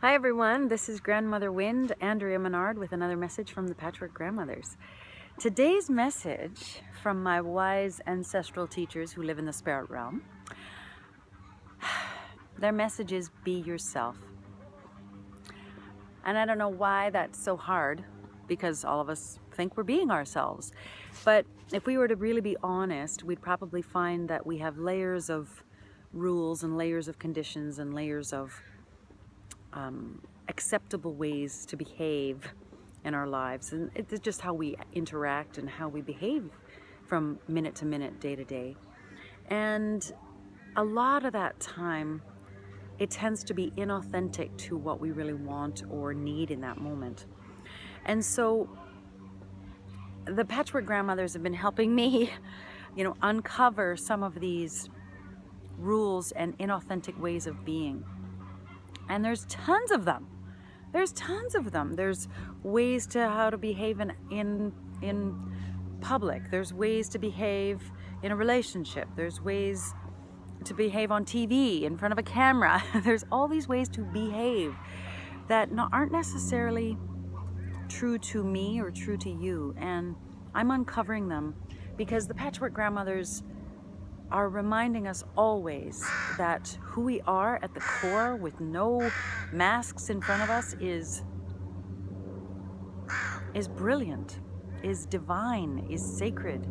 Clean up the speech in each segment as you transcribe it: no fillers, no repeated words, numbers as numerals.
Hi everyone, this is Grandmother Wind, Andrea Menard, with another message from the Patchwork Grandmothers. Today's message from my wise ancestral teachers who live in the spirit realm. Their message is be yourself. And I don't know why that's so hard, because all of us think we're being ourselves. But if we were to really be honest, we'd probably find that we have layers of rules and layers of conditions and layers of acceptable ways to behave in our lives, and it's just how we interact and how we behave from minute to minute, day to day. And a lot of that time it tends to be inauthentic to what we really want or need in that moment. And so the Patchwork Grandmothers have been helping me uncover some of these rules and inauthentic ways of being, and there's tons of them. There's ways to how to behave in public. There's ways to behave in a relationship. There's ways to behave on TV in front of a camera. There's all these ways to behave that aren't necessarily true to me or true to you, and I'm uncovering them because the Patchwork Grandmothers are reminding us always that who we are at the core, with no masks in front of us, is brilliant, is divine, is sacred,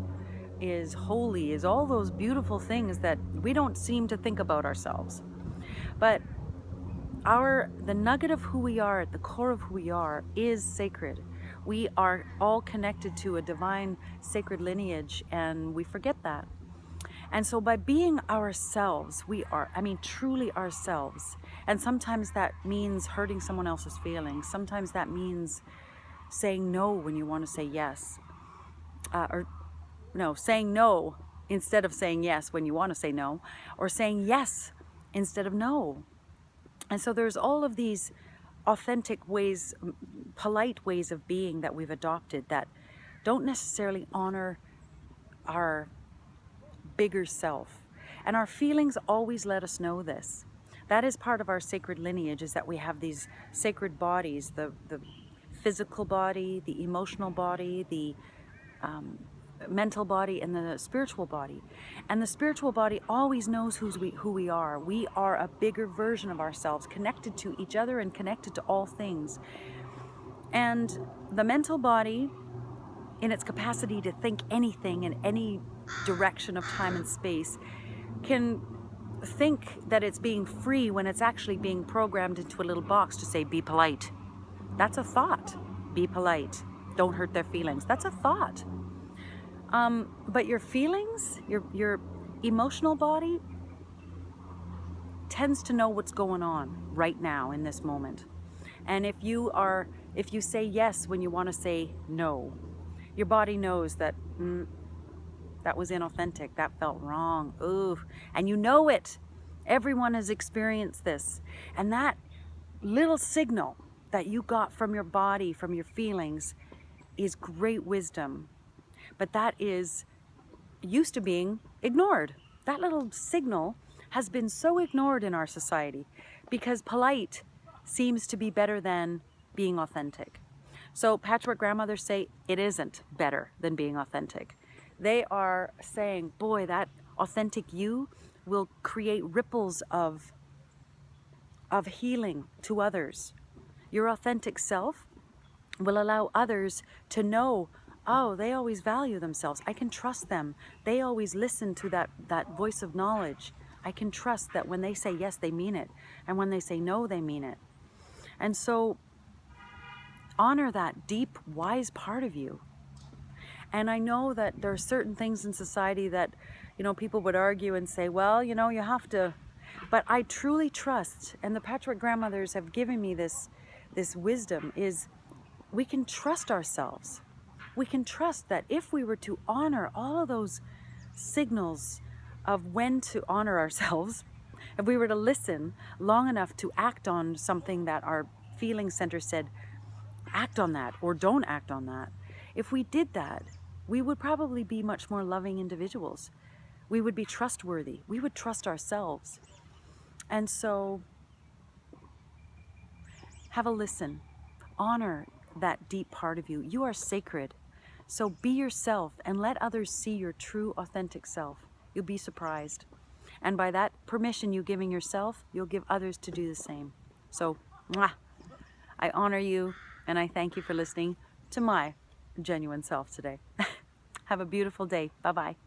is holy, is all those beautiful things that we don't seem to think about ourselves. But the nugget of who we are, at the core of who we are, is sacred. We are all connected to a divine sacred lineage, and we forget that. And so by being ourselves, we are, truly ourselves. And sometimes that means hurting someone else's feelings. Sometimes that means saying no when you want to say yes. Saying no instead of saying yes when you want to say no. Or saying yes instead of no. And so there's all of these authentic ways, polite ways of being that we've adopted that don't necessarily honor our bigger self. And our feelings always let us know this. That is part of our sacred lineage, is that we have these sacred bodies, the physical body, the emotional body, the mental body, and the spiritual body. And the spiritual body always knows who we are. We are a bigger version of ourselves, connected to each other and connected to all things. And the mental body, in its capacity to think anything in any direction of time and space, can think that it's being free when it's actually being programmed into a little box to say, be polite. That's a thought. Be polite. Don't hurt their feelings. That's a thought. But your feelings, your emotional body tends to know what's going on right now in this moment. And if you say yes when you want to say no, your body knows that that was inauthentic, that felt wrong, ooh, and you know it. Everyone has experienced this. And that little signal that you got from your body, from your feelings, is great wisdom. But that is used to being ignored. That little signal has been so ignored in our society because polite seems to be better than being authentic. So Patchwork Grandmothers say it isn't better than being authentic. They are saying, boy, that authentic you will create ripples of healing to others. Your authentic self will allow others to know, oh, they always value themselves. I can trust them. They always listen to that voice of knowledge. I can trust that when they say yes, they mean it. And when they say no, they mean it. And so honor that deep, wise part of you. And I know that there are certain things in society that, people would argue and say, well, you have to. But I truly trust, and the Patchwork Grandmothers have given me this wisdom, is we can trust ourselves. We can trust that if we were to honor all of those signals of when to honor ourselves, if we were to listen long enough to act on something that our feeling center said, act on that or don't act on that. If we did that, we would probably be much more loving individuals. We would be trustworthy. We would trust ourselves. And so Have a listen. Honor that deep part of you. You are sacred. So be yourself and let others see your true, authentic self. You'll be surprised. And by that permission you giving yourself, you'll give others to do the same. So, mwah, I honor you and I thank you for listening to my genuine self today. Have a beautiful day. Bye-bye.